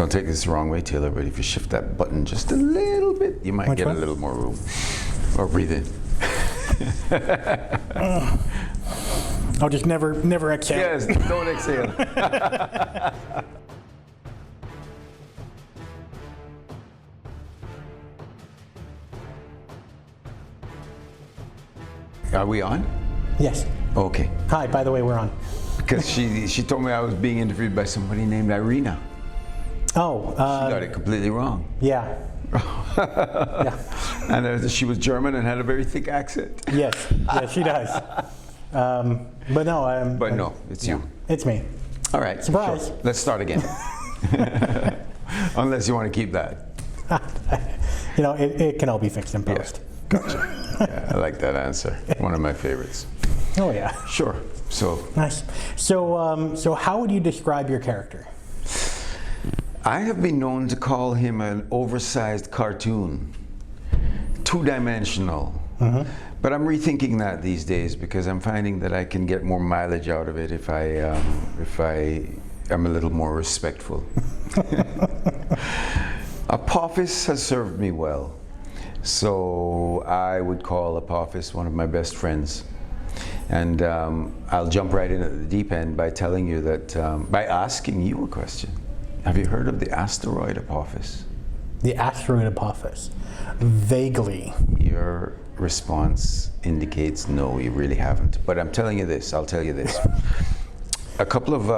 Don't take this the wrong way, Taylor, but if you shift that button just a little bit, you might get a little more room. Or breathe in. I'll just never exhale. Yes, don't exhale. Are we on? Yes. Okay. Hi, by the way, we're on. Because she told me I was being interviewed by somebody named Irina. Oh. She got it completely wrong. Yeah. Yeah. And she was German and had a very thick accent. Yes, she does. But no, But no, it's you. It's me. All right. Surprise. Sure. Let's start again. Unless you want to keep that. You know, it can all be fixed in post. Yeah. Gotcha. Yeah, I like that answer. One of my favorites. Oh yeah. Sure. So nice. So how would you describe your character? I have been known to call him an oversized cartoon, two-dimensional. Mm-hmm. But I'm rethinking that these days because I'm finding that I can get more mileage out of it if I am a little more respectful. Apophis has served me well, so I would call Apophis one of my best friends. And I'll jump right in at the deep end by telling you that, by asking you a question. Have you heard of the asteroid Apophis? The asteroid Apophis. Vaguely. Your response indicates no, you really haven't. But I'm telling you this, I'll tell you this. A couple of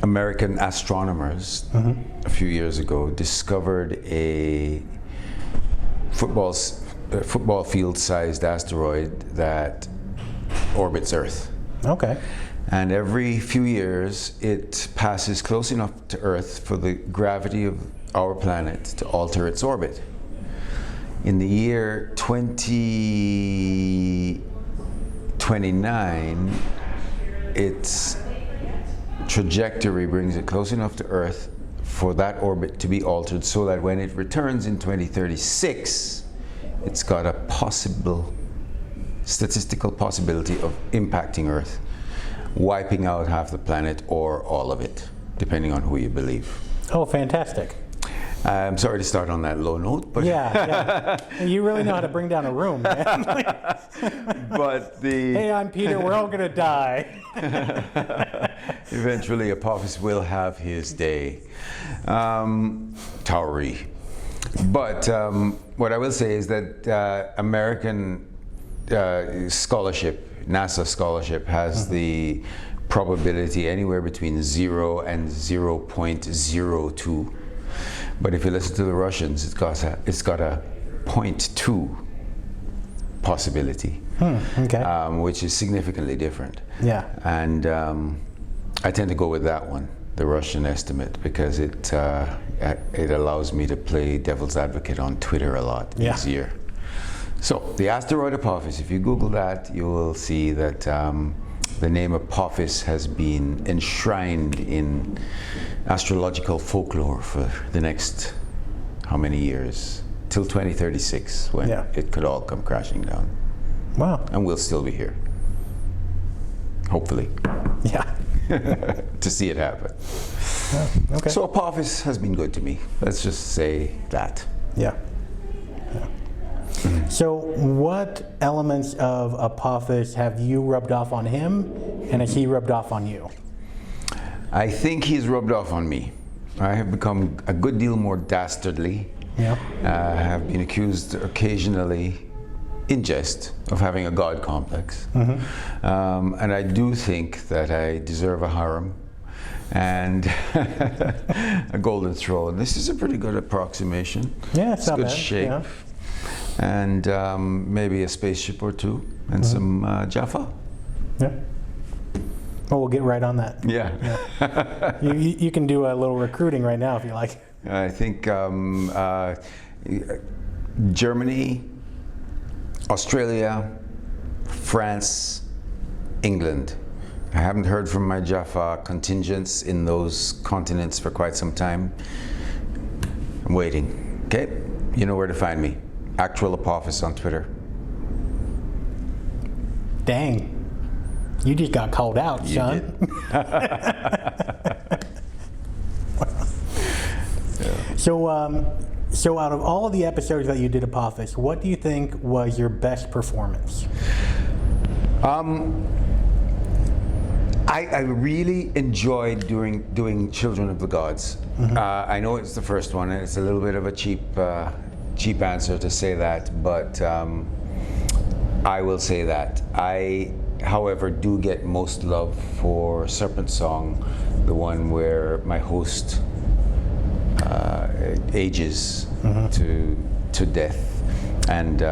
American astronomers a few years ago discovered a football field-sized asteroid that orbits Earth. Okay. And every few years, it passes close enough to Earth for the gravity of our planet to alter its orbit. In the year 2029, its trajectory brings it close enough to Earth for that orbit to be altered so that when it returns in 2036, it's got a statistical possibility of impacting Earth, wiping out half the planet or all of it, depending on who you believe. Oh, fantastic. I'm sorry to start on that low note, but yeah. You really know how to bring down a room, man. But hey, I'm Peter. We're all gonna die. Eventually, Apophis will have his day. Towery. But what I will say is that American scholarship, NASA scholarship, has the probability anywhere between 0 and 0.02. But if you listen to the Russians, it's got a 0.2 possibility, okay. Which is significantly different. Yeah. And I tend to go with that one, the Russian estimate, because it allows me to play devil's advocate on Twitter a lot easier. So the asteroid Apophis, if you Google that, you will see that the name Apophis has been enshrined in astrological folklore for the next how many years? Till 2036, when it could all come crashing down. Wow. And we'll still be here. Hopefully. Yeah. To see it happen. Okay. So Apophis has been good to me. Let's just say that. Yeah. So what elements of Apophis have you rubbed off on him, and has he rubbed off on you? I think he's rubbed off on me. I have become a good deal more dastardly. Yeah. I have been accused occasionally, in jest, of having a God complex. And I do think that I deserve a harem and a golden throne. This is a pretty good approximation. Yeah, it's not good bad. shape. Yeah. And maybe a spaceship or two, and some Jaffa. Yeah. Well, we'll get right on that. Yeah. You can do a little recruiting right now if you like. I think Germany, Australia, France, England. I haven't heard from my Jaffa contingents in those continents for quite some time. I'm waiting. Okay? You know where to find me. Actual Apophis on Twitter. Dang. You just got called out, son. You did. So out of all of the episodes that you did Apophis, what do you think was your best performance? I really enjoyed doing Children of the Gods. I know it's the first one, and it's a little bit of a cheap answer to say that, but I will say that. I, however, do get most love for Serpent Song, the one where my host ages to death, and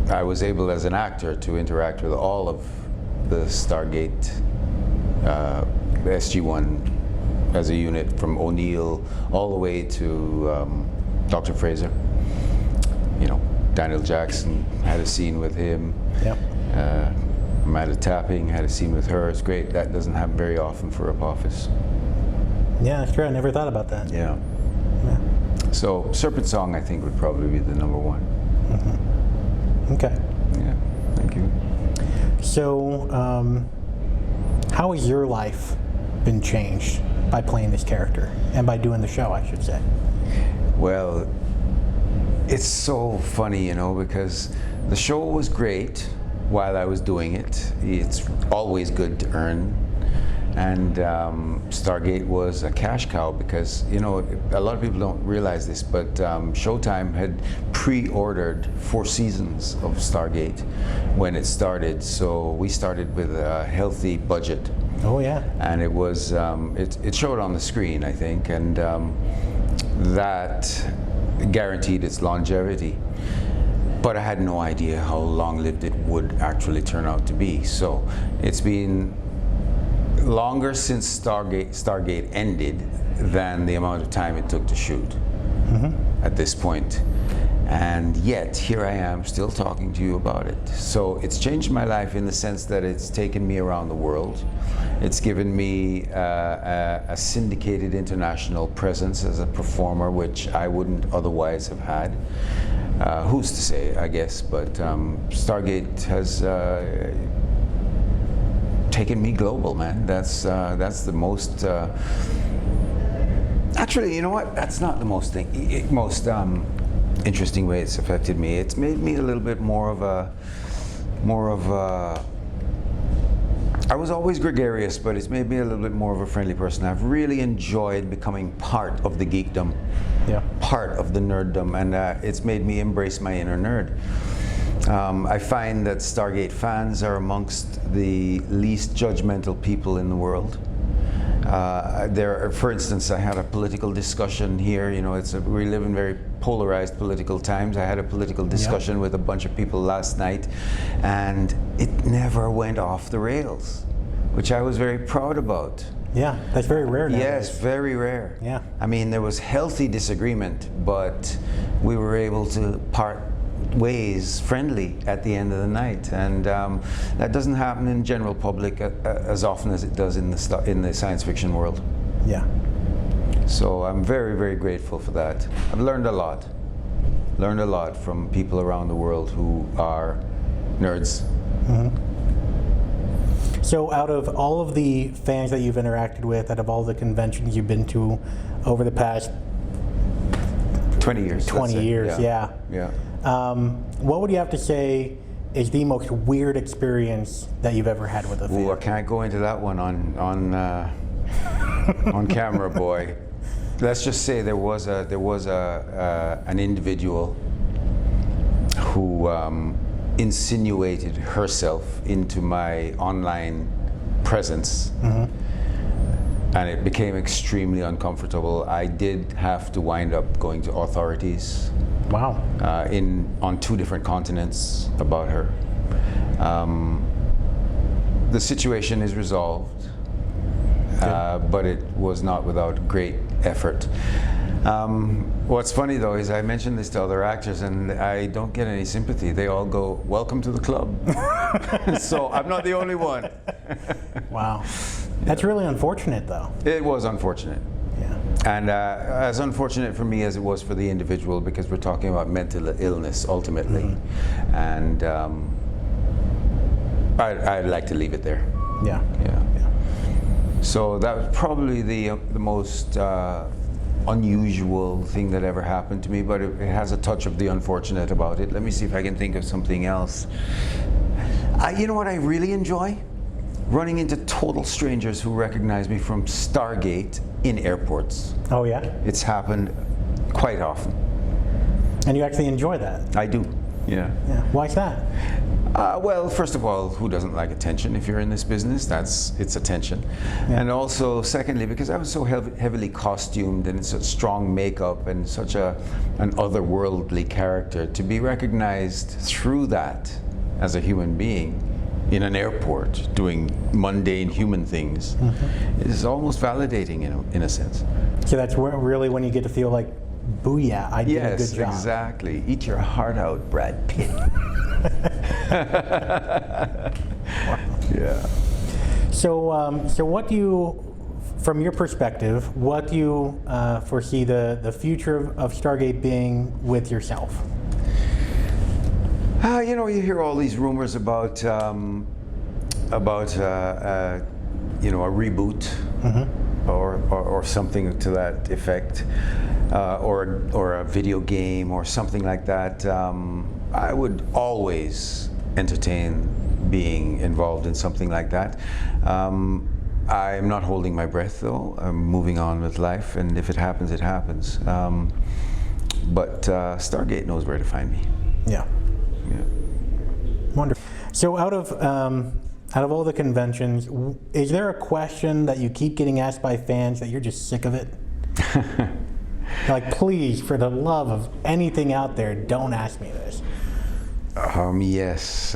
I was able as an actor to interact with all of the Stargate SG-1 as a unit, from O'Neill all the way to Dr. Fraser. You know, Daniel Jackson, had a scene with him. Yep. Amanda Tapping had a scene with her. It's great. That doesn't happen very often for Apophis. Yeah, that's true. I never thought about that. Yeah. Yeah. So Serpent Song, I think, would probably be the number one. Okay. Yeah. Thank you. So, how has your life been changed by playing this character and by doing the show, I should say? Well, it's so funny, you know, because the show was great while I was doing it. It's always good to earn. And Stargate was a cash cow because, you know, a lot of people don't realize this, but Showtime had pre-ordered 4 seasons of Stargate when it started. So we started with a healthy budget. Oh, yeah. And it was, it showed on the screen, I think, and that guaranteed its longevity. But I had no idea how long-lived it would actually turn out to be. So it's been longer since Stargate ended than the amount of time it took to shoot at this point. And yet, here I am still talking to you about it. So it's changed my life in the sense that it's taken me around the world. It's given me a syndicated international presence as a performer, which I wouldn't otherwise have had. Who's to say, I guess, but Stargate has taken me global, man. That's the most. Actually, you know what? That's not the most interesting way it's affected me. It's made me a little bit more of a. I was always gregarious, but it's made me a little bit more of a friendly person. I've really enjoyed becoming part of the geekdom, part of the nerddom, and it's made me embrace my inner nerd. I find that Stargate fans are amongst the least judgmental people in the world. For instance, I had a political discussion here. You know, we live in very polarized political times. I had a political discussion with a bunch of people last night, and it never went off the rails, which I was very proud about. Yeah, that's very rare nowadays. Yes, very rare. Yeah. I mean, there was healthy disagreement, but we were able to part ways friendly at the end of the night, and that doesn't happen in general public as often as it does in the science fiction world. Yeah. So I'm very, very grateful for that. I've learned a lot from people around the world who are nerds. So out of all of the fans that you've interacted with, out of all the conventions you've been to over the past 20 years. 20 years, yeah. What would you have to say is the most weird experience that you've ever had with a fan? Ooh, I can't go into that one on camera, boy. Let's just say there was an individual who insinuated herself into my online presence, and it became extremely uncomfortable. I did have to wind up going to authorities. Wow. On 2 different continents about her. The situation is resolved, but it was not without great effort. What's funny though is I mentioned this to other actors and I don't get any sympathy. They all go, "Welcome to the club." So I'm not the only one. Wow. That's really unfortunate though. It was unfortunate. Yeah. And as unfortunate for me as it was for the individual, because we're talking about mental illness ultimately. And I'd like to leave it there. Yeah. So that was probably the most unusual thing that ever happened to me, but it has a touch of the unfortunate about it. Let me see if I can think of something else. You know what I really enjoy? Running into total strangers who recognize me from Stargate in airports. Oh yeah? It's happened quite often. And you actually enjoy that? I do, yeah. Yeah. Why's that? Well, first of all, who doesn't like attention? If you're in this business, it's attention. Yeah. And also, secondly, because I was so heavily costumed and such strong makeup and such an otherworldly character, to be recognized through that as a human being in an airport doing mundane human things is almost validating in a sense. So that's really when you get to feel like, booyah, I did a good job. Yes, exactly. Eat your heart out, Brad Pitt. Yeah. So what do you, from your perspective, what do you foresee the future of Stargate being with yourself? You know, you hear all these rumors about you know, a reboot or something to that effect, or a video game or something like that. I would always entertain being involved in something like that. I'm not holding my breath though. I'm moving on with life, and if it happens, it happens. But Stargate knows where to find me. Yeah. Yeah. Wonderful. So out of all the conventions, is there a question that you keep getting asked by fans that you're just sick of it? Like, please, for the love of anything out there, don't ask me this. Yes.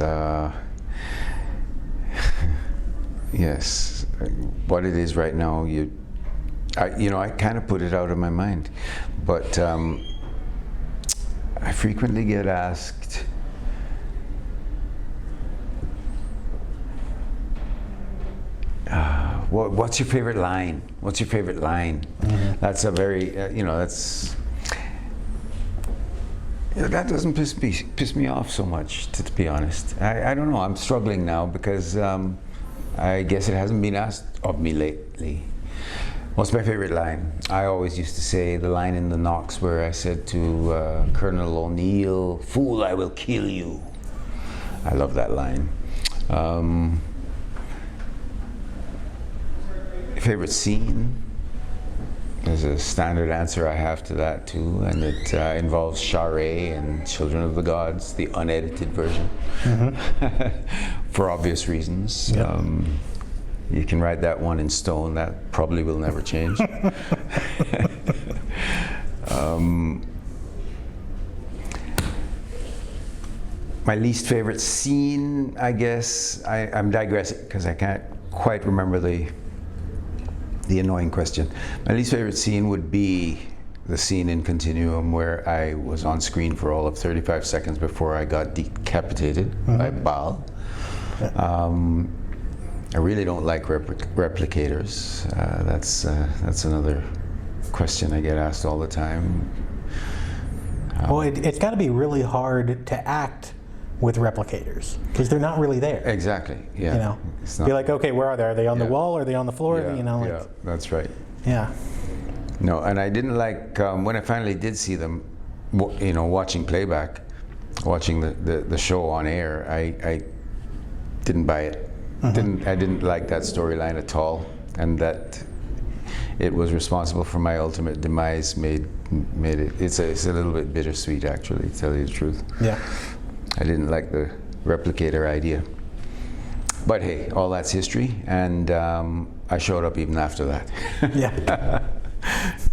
Yes. What it is right now, I kind of put it out of my mind, but I frequently get asked, what's your favorite line? What's your favorite line? That's a very, that doesn't piss me off so much, to be honest. I don't know, I'm struggling now because I guess it hasn't been asked of me lately. What's my favorite line? I always used to say the line in the Knox where I said to Colonel O'Neill, "Fool, I will kill you." I love that line. Favorite scene? There's a standard answer I have to that too, and it involves Sharae and Children of the Gods, the unedited version, for obvious reasons. Yep. You can write that one in stone. That probably will never change. My least favorite scene, I guess, I'm digressing because I can't quite remember the annoying question. My least favorite scene would be the scene in Continuum where I was on screen for all of 35 seconds before I got decapitated by Baal. I really don't like replicators. That's another question I get asked all the time. Well, it's got to be really hard to act with replicators because they're not really there. Exactly. Yeah. You know, be like, okay, where are they? Are they on the wall? Or are they on the floor? Yeah, you know. yeah, that's right. Yeah. No, and I didn't like when I finally did see them. You know, watching playback, watching the show on air. I didn't buy it. I didn't like that storyline at all, and that it was responsible for my ultimate demise made it. It's a little bit bittersweet, actually, to tell you the truth. Yeah. I didn't like the replicator idea, but hey, all that's history, and I showed up even after that. Yeah.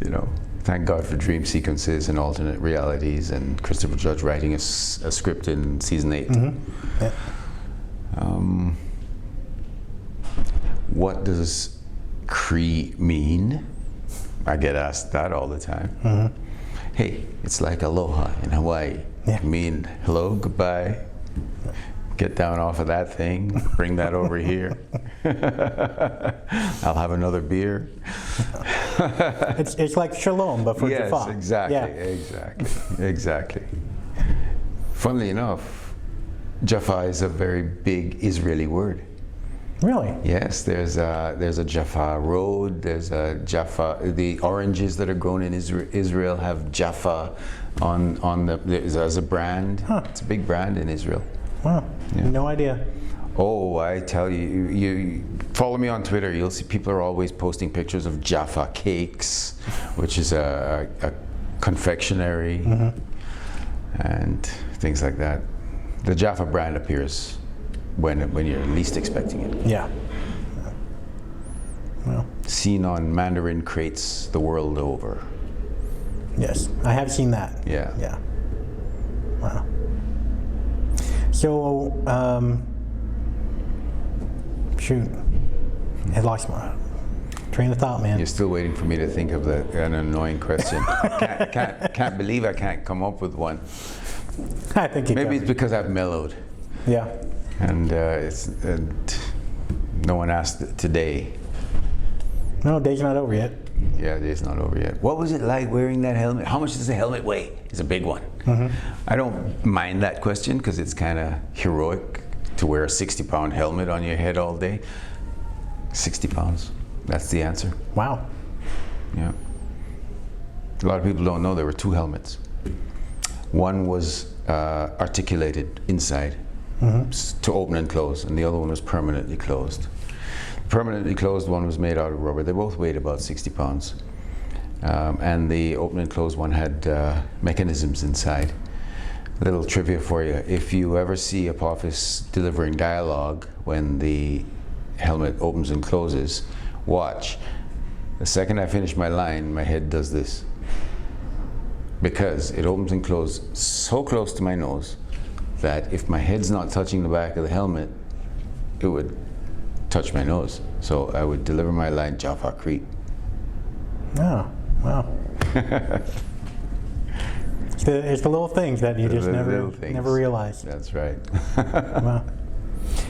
You know, thank God for dream sequences and alternate realities, and Christopher Judge writing a script in season 8. Yeah. What does Cree mean? I get asked that all the time. Hey, it's like aloha in Hawaii. Yeah. Mean hello, goodbye. Get down off of that thing, bring that over here. I'll have another beer. It's like shalom, but for yes, Jaffa. Exactly. Funnily enough, Jaffa is a very big Israeli word. Really? Yes, there's a Jaffa road. There's a Jaffa. The oranges that are grown in Israel have Jaffa as a brand. Huh. It's a big brand in Israel. Wow. Yeah. No idea. Oh, I tell you, you follow me on Twitter. You'll see people are always posting pictures of Jaffa cakes, which is a confectionery, and things like that. The Jaffa brand appears when you're least expecting it. Yeah. Well, Seen on Mandarin crates the world over. yes, I have seen that. Yeah. Yeah. Wow. So, shoot, I lost my train of thought, man. You're still waiting for me to think of an annoying question. Can't believe I can't come up with one. I think Maybe it's because I've mellowed, Yeah. and no one asked today. No, day's not over yet. Yeah, the day's not over yet. What was it like wearing that helmet? How much does the helmet weigh? It's a big one. I don't mind that question because it's kind of heroic to wear a 60-pound helmet on your head all day. 60 pounds. That's the answer. Wow. Yeah. A lot of people don't know there were two helmets. One was articulated inside to open and close, and the other one was permanently closed. The permanently closed one was made out of rubber. They both weighed about 60 pounds. And the open and closed one had mechanisms inside. Little trivia for you. If you ever see Apophis delivering dialogue when the helmet opens and closes, watch. The second I finish my line, my head does this. Because it opens and closes so close to my nose that if my head's not touching the back of the helmet, it would touch my nose. So I would deliver my line, Jaffa Crete. Oh, wow. It's the little things that you just never realize. That's right. Wow.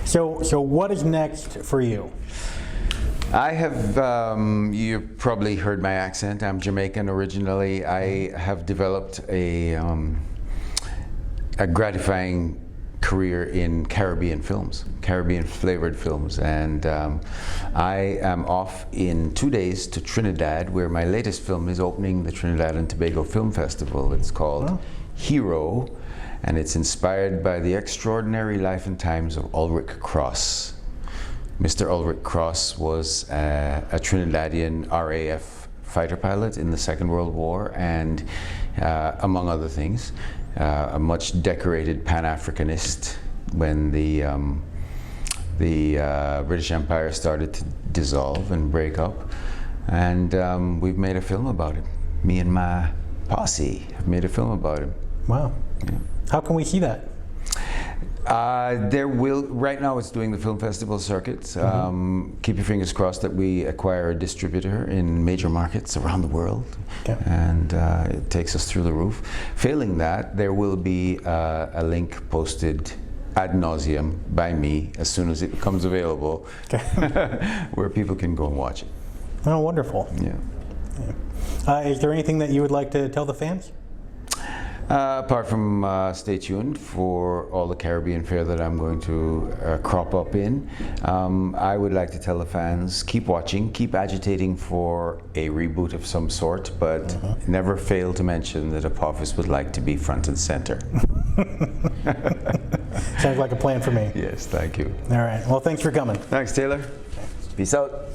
So what is next for you? I have, you've probably heard my accent. I'm Jamaican originally. I have developed a gratifying career in Caribbean films, Caribbean flavored films. And I am off in 2 days to Trinidad, where my latest film is opening the Trinidad and Tobago Film Festival. It's called Hero, and it's inspired by the extraordinary life and times of Ulrich Cross. Mr. Ulrich Cross was a Trinidadian RAF fighter pilot in the Second World War, and among other things, a much decorated Pan-Africanist when the British Empire started to dissolve and break up. And we've made a film about it. Me and my posse have made a film about it. Wow. Yeah. How can we see that? Right now it's doing the film festival circuit. Keep your fingers crossed that we acquire a distributor in major markets around the world. Okay. And it takes us through the roof. Failing that, there will be a link posted ad nauseum by me as soon as it becomes available, where people can go and watch it. Oh, wonderful. Yeah. Is there anything that you would like to tell the fans? Apart from stay tuned for all the Caribbean fare that I'm going to crop up in, I would like to tell the fans, keep watching, keep agitating for a reboot of some sort, but never fail to mention that Apophis would like to be front and center. Sounds like a plan for me. Yes, thank you. All right. Well, thanks for coming. Thanks, Taylor. Peace out.